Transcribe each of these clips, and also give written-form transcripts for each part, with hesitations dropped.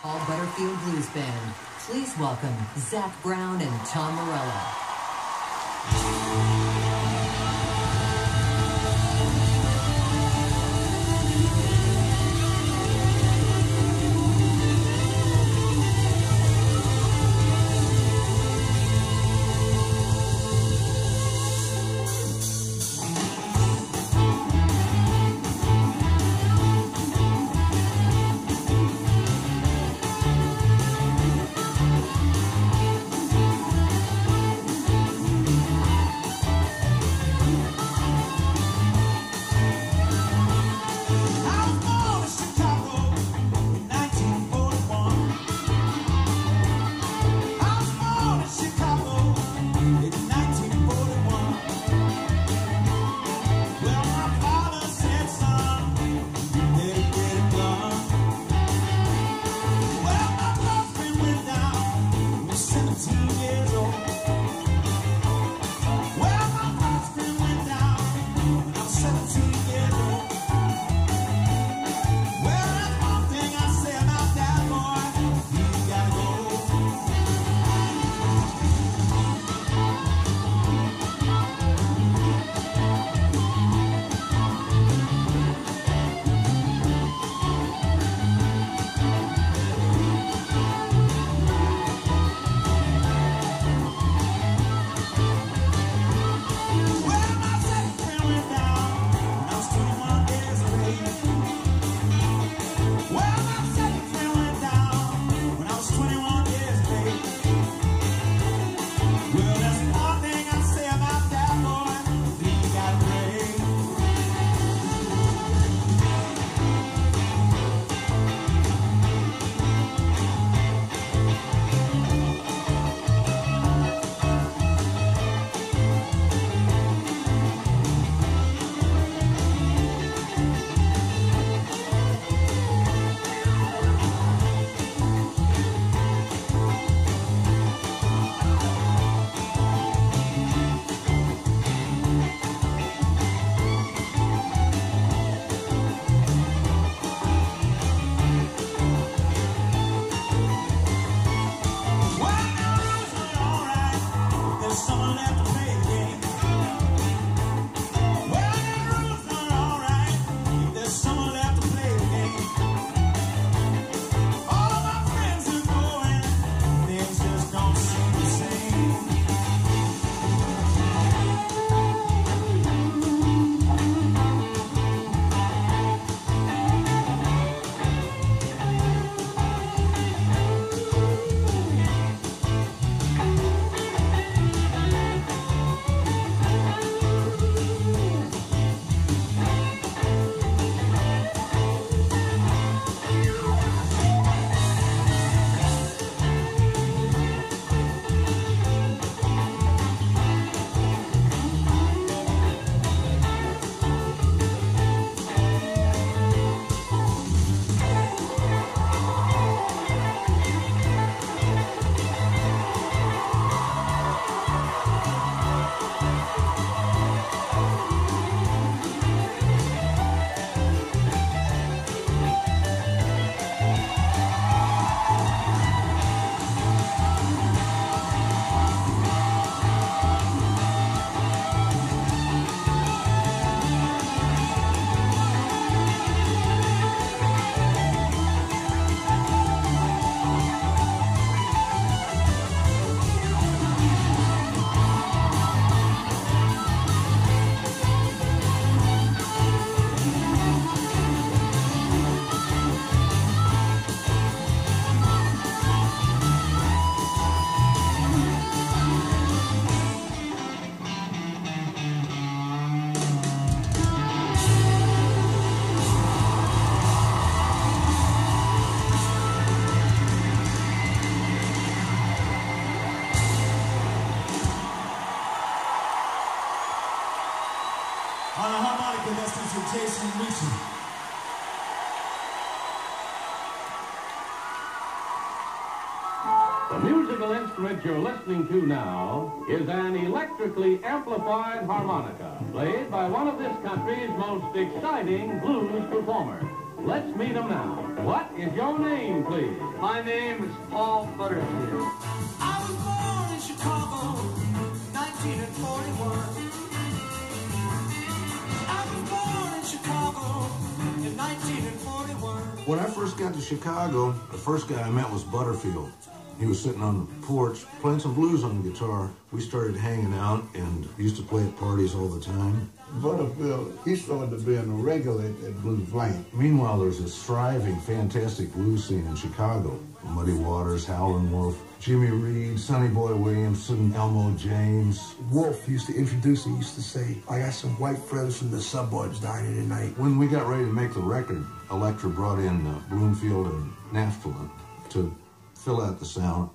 All Butterfield Blues Band. Please welcome Zach Brown and Tom Morello. On the harmonica, that's Mr. Jason Ritchie. The musical instrument you're listening to now is an electrically amplified harmonica, played by one of this country's most exciting blues performers. Let's meet them now. What is your name, please? My name is Paul Butterfield. I was born in Chicago, 1941. I was born in Chicago in 1941. When I first got to Chicago, the first guy I met was Butterfield. He was sitting on the porch playing some blues on the guitar. We started hanging out and used to play at parties all the time. Butterfield, he started to be a regular at Blues Lane. Meanwhile, there's this thriving, fantastic blues scene in Chicago. Muddy Waters, Howlin' Wolf, Jimmy Reed, Sonny Boy Williamson, Elmo James. Wolf used to introduce, he used to say, I got some white friends from the suburbs dining tonight. When we got ready to make the record, Elektra brought in Bloomfield and Naftalin to fill out the sound.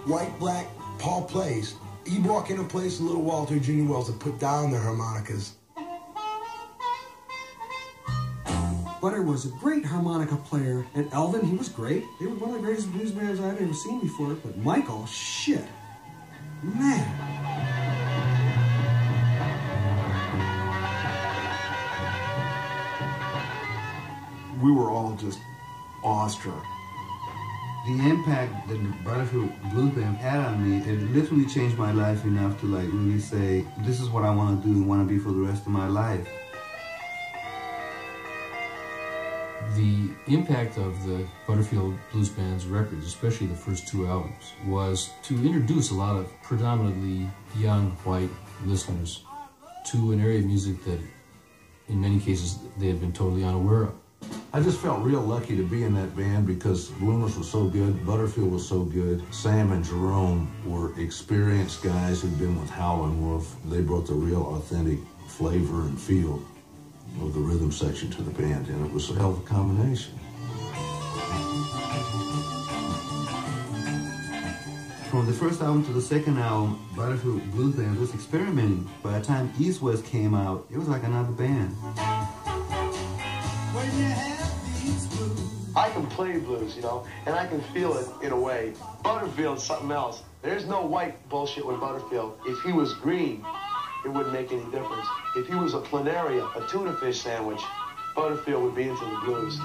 White, black, Paul plays. He'd walk in a place, Little Walter, Junior Wells, to put down the harmonicas. Butter was a great harmonica player, and Elvin, he was great. He was one of the greatest blues players I've ever seen before, but Michael, shit. Man. We were all just awestruck. The impact that the Butterfield Blues Band had on me, it literally changed my life enough to like really say, this is what I want to do and want to be for the rest of my life. The impact of the Butterfield Blues Band's records, especially the first two albums, was to introduce a lot of predominantly young white listeners to an area of music that in many cases they had been totally unaware of. I just felt real lucky to be in that band because Bloomers was so good, Butterfield was so good. Sam and Jerome were experienced guys who'd been with Howlin' Wolf. They brought the real authentic flavor and feel of the rhythm section to the band, and it was a hell of a combination. From the first album to the second album, Butterfield Blues Band was experimenting. By the time East West came out, it was like another band. When you have these blues. I can play blues, you know, and I can feel it in a way. Butterfield's something else. There's no white bullshit with Butterfield. If he was green, it wouldn't make any difference. If he was a planaria, a tuna fish sandwich, Butterfield would be into the blues.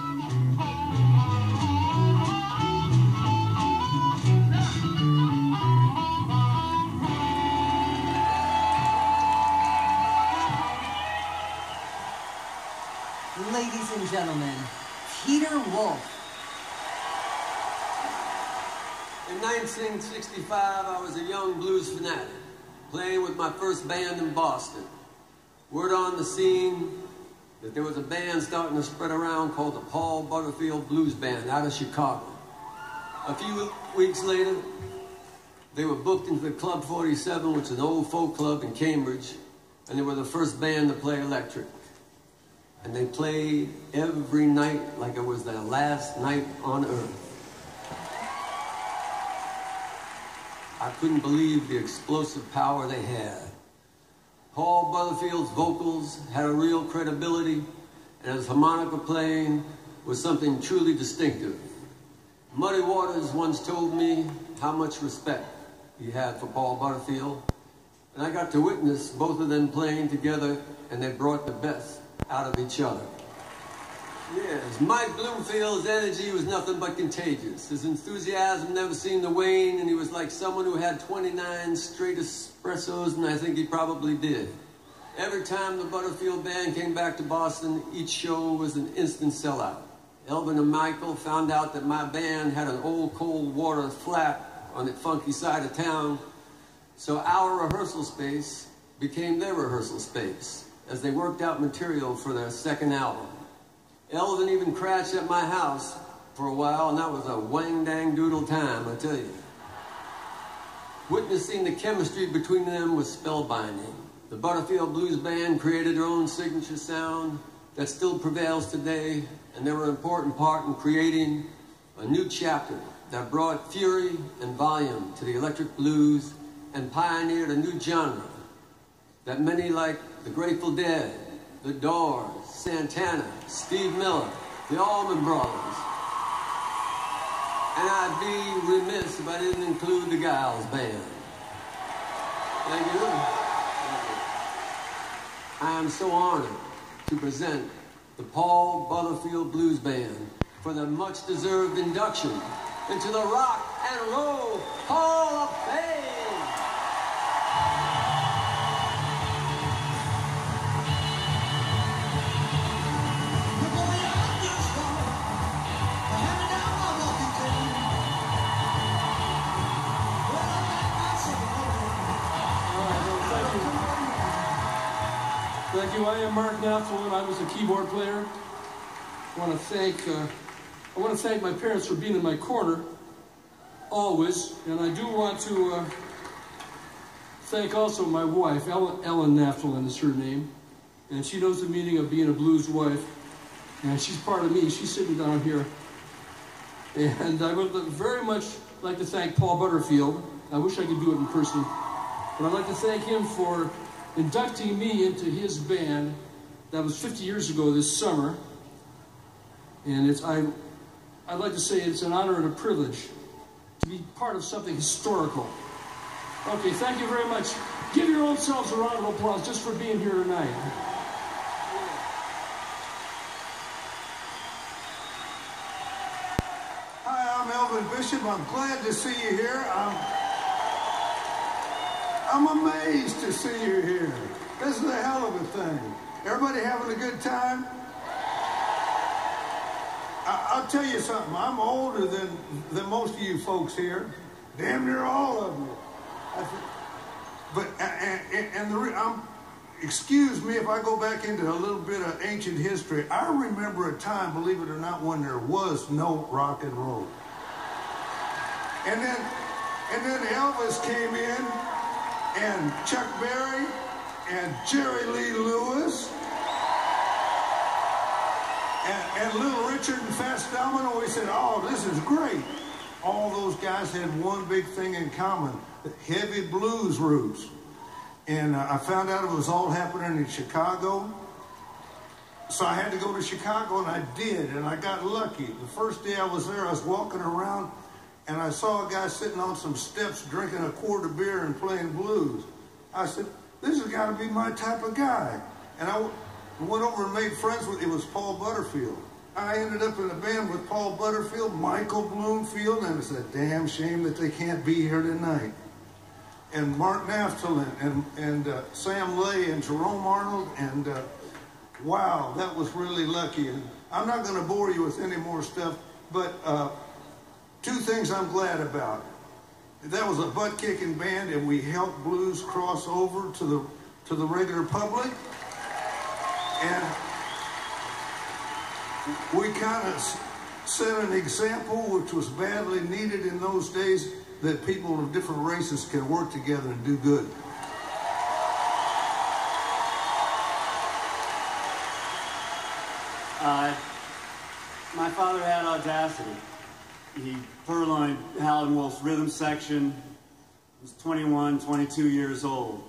Ladies and gentlemen, Peter Wolf. In 1965, I was a young blues fanatic, playing with my first band in Boston. Word on the scene that there was a band starting to spread around called the Paul Butterfield Blues Band out of Chicago. A few weeks later, they were booked into the Club 47, which is an old folk club in Cambridge, and they were the first band to play electric. And they played every night like it was their last night on earth. I couldn't believe the explosive power they had. Paul Butterfield's vocals had a real credibility, and his harmonica playing was something truly distinctive. Muddy Waters once told me how much respect he had for Paul Butterfield, and I got to witness both of them playing together, and they brought the best out of each other. Yes, Mike Bloomfield's energy was nothing but contagious. His enthusiasm never seemed to wane, and he was like someone who had 29 straight espressos, and I think he probably did. Every time the Butterfield band came back to Boston, each show was an instant sellout. Elvin and Michael found out that my band had an old cold water flat on the funky side of town, so our rehearsal space became their rehearsal space as they worked out material for their second album. Elvin even crashed at my house for a while, and that was a wang-dang-doodle time, I tell you. Witnessing the chemistry between them was spellbinding. The Butterfield Blues Band created their own signature sound that still prevails today, and they were an important part in creating a new chapter that brought fury and volume to the electric blues and pioneered a new genre that many like the Grateful Dead, the Doors, Santana, Steve Miller, the Allman Brothers. And I'd be remiss if I didn't include the Giles Band. Thank you. I am so honored to present the Paul Butterfield Blues Band for the much-deserved induction into the Rock and Roll Hall of Fame. Thank you. I am Mark Knopfel, and I was a keyboard player. I want to thank my parents for being in my corner, always. And I do want to thank also my wife, Ellen Knopfel is her name. And she knows the meaning of being a blues wife. And she's part of me. She's sitting down here. And I would very much like to thank Paul Butterfield. I wish I could do it in person. But I'd like to thank him for inducting me into his band. That was 50 years ago this summer. And I'd like to say it's an honor and a privilege to be part of something historical. Okay, thank you very much. Give your own selves a round of applause just for being here tonight. Hi, I'm Elvin Bishop. I'm glad to see you here. I'm amazed to see you here. This is a hell of a thing. Everybody having a good time? I'll tell you something. I'm older than most of you folks here. Damn near all of you. But excuse me if I go back into a little bit of ancient history. I remember a time, believe it or not, when there was no rock and roll. And then Elvis came in, and Chuck Berry, and Jerry Lee Lewis, and Little Richard and Fats Domino. We said, oh, this is great. All those guys had one big thing in common, heavy blues roots. And I found out it was all happening in Chicago. So I had to go to Chicago, and I did, and I got lucky. The first day I was there, I was walking around, and I saw a guy sitting on some steps drinking a quart of beer and playing blues. I said, this has got to be my type of guy. And I went over and made friends with, it was Paul Butterfield. I ended up in a band with Paul Butterfield, Michael Bloomfield, and it's a damn shame that they can't be here tonight. And Mark Knopfel and Sam Lay and Jerome Arnold, and wow, that was really lucky. And I'm not going to bore you with any more stuff, but two things I'm glad about. That was a butt-kicking band, and we helped blues cross over to the regular public. And we kind of set an example, which was badly needed in those days, that people of different races can work together and do good. My father had audacity. He purloined Howlin' Wolf's rhythm section. He was 21, 22 years old.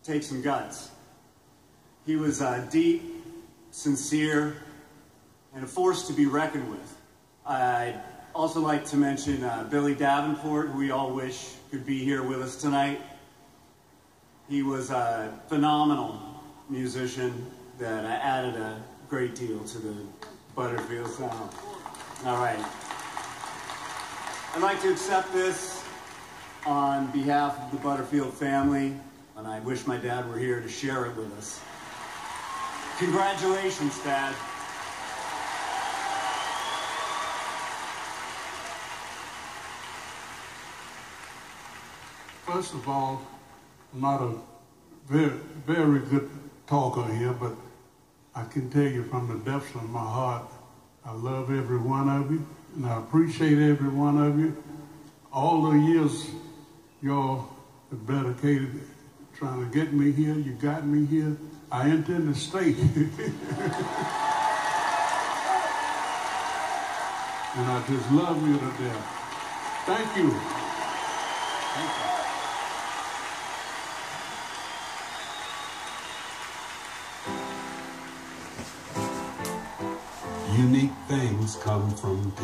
Take some guts. He was deep, sincere, and a force to be reckoned with. I'd also like to mention Billy Davenport, who we all wish could be here with us tonight. He was a phenomenal musician that added a great deal to the Butterfield sound. All right. I'd like to accept this on behalf of the Butterfield family, and I wish my dad were here to share it with us. Congratulations, Dad. First of all, I'm not a very good talker here, but I can tell you from the depths of my heart, I love every one of you, and I appreciate every one of you. All the years y'all have dedicated trying to get me here, you got me here. I intend to stay. And I just love you to death. Thank you. Thank you. Unique things come from people.